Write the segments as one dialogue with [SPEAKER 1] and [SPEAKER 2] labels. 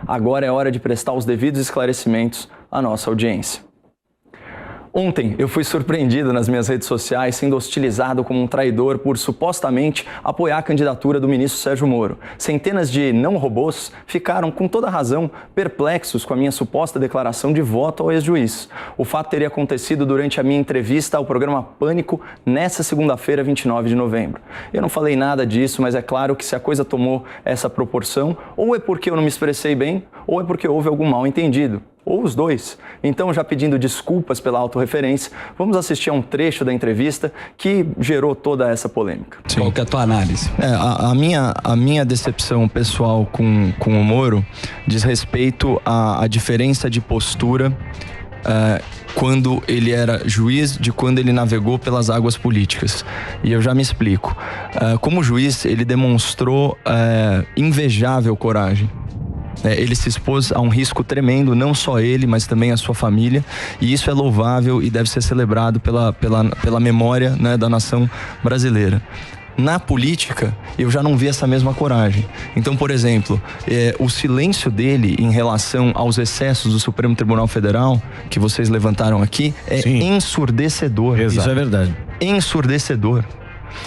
[SPEAKER 1] Agora é hora de prestar os devidos esclarecimentos à nossa audiência. Ontem eu fui surpreendido nas minhas redes sociais sendo hostilizado como um traidor por supostamente apoiar a candidatura do ministro Sérgio Moro. Centenas de não-robôs ficaram, com toda razão, perplexos com a minha suposta declaração de voto ao ex-juiz. O fato teria acontecido durante a minha entrevista ao programa Pânico nesta segunda-feira, 29 de novembro. Eu não falei nada disso, mas é claro que se a coisa tomou essa proporção, ou é porque eu não me expressei bem, ou é porque houve algum mal-entendido. Ou os dois. Então, já pedindo desculpas pela autorreferência, vamos assistir a um trecho da entrevista que gerou toda essa polêmica.
[SPEAKER 2] Sim. Qual que é a tua análise?
[SPEAKER 1] A minha decepção pessoal com o Moro diz respeito à diferença de postura quando ele era juiz de quando ele navegou pelas águas políticas. E eu já me explico. Como juiz, ele demonstrou invejável coragem. Ele se expôs a um risco tremendo, não só ele, mas também a sua família, e isso é louvável e deve ser celebrado pela memória, né, da nação brasileira. Na política, eu já não vi essa mesma coragem. Então, por exemplo, o silêncio dele em relação aos excessos do Supremo Tribunal Federal, que vocês levantaram aqui, é Sim. ensurdecedor.
[SPEAKER 2] Exato. Isso é verdade.
[SPEAKER 1] Ensurdecedor.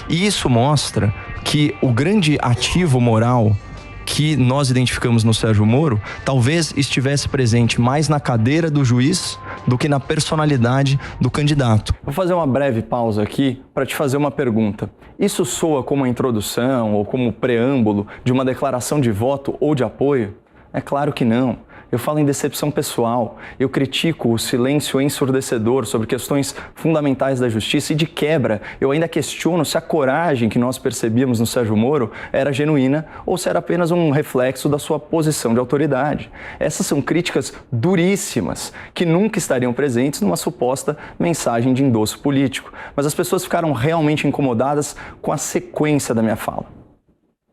[SPEAKER 1] E isso mostra que o grande ativo moral que nós identificamos no Sérgio Moro, talvez estivesse presente mais na cadeira do juiz do que na personalidade do candidato. Vou fazer uma breve pausa aqui para te fazer uma pergunta. Isso soa como a introdução ou como preâmbulo de uma declaração de voto ou de apoio? É claro que não. Eu falo em decepção pessoal, eu critico o silêncio ensurdecedor sobre questões fundamentais da justiça e, de quebra, eu ainda questiono se a coragem que nós percebíamos no Sérgio Moro era genuína ou se era apenas um reflexo da sua posição de autoridade. Essas são críticas duríssimas que nunca estariam presentes numa suposta mensagem de endosso político, mas as pessoas ficaram realmente incomodadas com a sequência da minha fala.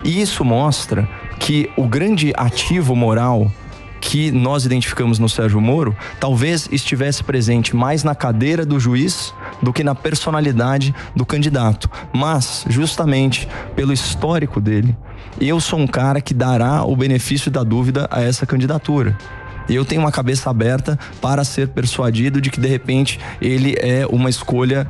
[SPEAKER 1] E isso mostra que o grande ativo moral que nós identificamos no Sérgio Moro, talvez estivesse presente mais na cadeira do juiz do que na personalidade do candidato. Mas, justamente pelo histórico dele, eu sou um cara que dará o benefício da dúvida a essa candidatura. E eu tenho uma cabeça aberta para ser persuadido de que, de repente, ele é uma escolha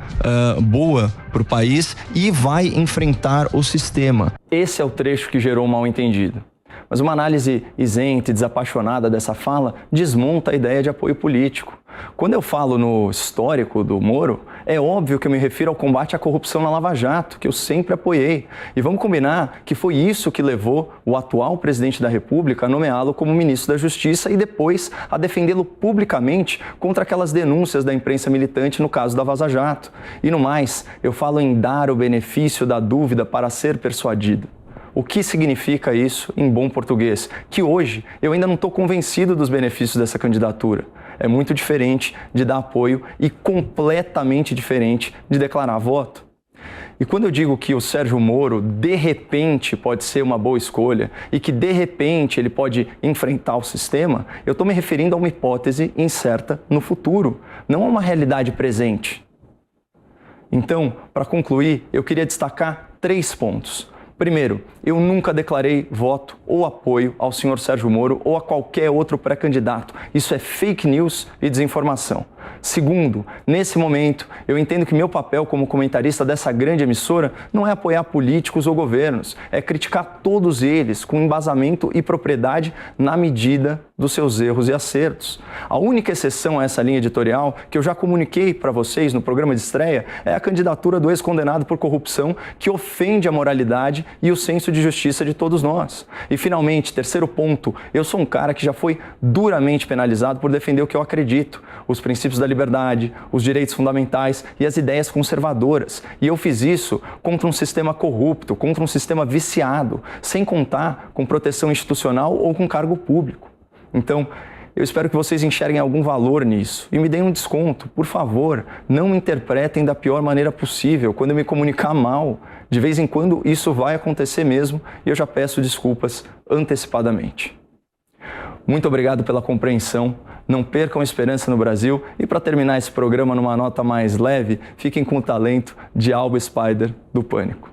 [SPEAKER 1] boa para o país e vai enfrentar o sistema. Esse é o trecho que gerou o mal-entendido. Mas uma análise isenta e desapaixonada dessa fala desmonta a ideia de apoio político. Quando eu falo no histórico do Moro, é óbvio que eu me refiro ao combate à corrupção na Lava Jato, que eu sempre apoiei. E vamos combinar que foi isso que levou o atual presidente da República a nomeá-lo como ministro da Justiça e depois a defendê-lo publicamente contra aquelas denúncias da imprensa militante no caso da Vaza Jato. E no mais, eu falo em dar o benefício da dúvida para ser persuadido. O que significa isso em bom português? Que hoje eu ainda não estou convencido dos benefícios dessa candidatura. É muito diferente de dar apoio e completamente diferente de declarar voto. E quando eu digo que o Sérgio Moro, de repente, pode ser uma boa escolha e que, de repente, ele pode enfrentar o sistema, eu estou me referindo a uma hipótese incerta no futuro, não a uma realidade presente. Então, para concluir, eu queria destacar 3 pontos. Primeiro, eu nunca declarei voto ou apoio ao senhor Sérgio Moro ou a qualquer outro pré-candidato. Isso é fake news e desinformação. Segundo, nesse momento, eu entendo que meu papel como comentarista dessa grande emissora não é apoiar políticos ou governos, é criticar todos eles com embasamento e propriedade na medida dos seus erros e acertos. A única exceção a essa linha editorial, que eu já comuniquei para vocês no programa de estreia, é a candidatura do ex-condenado por corrupção que ofende a moralidade e o senso de justiça de todos nós. E finalmente, terceiro ponto, eu sou um cara que já foi duramente penalizado por defender o que eu acredito, os princípios da liberdade, os direitos fundamentais e as ideias conservadoras. E eu fiz isso contra um sistema corrupto, contra um sistema viciado, sem contar com proteção institucional ou com cargo público. Então, eu espero que vocês enxerguem algum valor nisso e me deem um desconto. Por favor, não me interpretem da pior maneira possível quando eu me comunicar mal. De vez em quando isso vai acontecer mesmo e eu já peço desculpas antecipadamente. Muito obrigado pela compreensão. Não percam a esperança no Brasil. E para terminar esse programa numa nota mais leve, fiquem com o talento de Alba Spider do Pânico.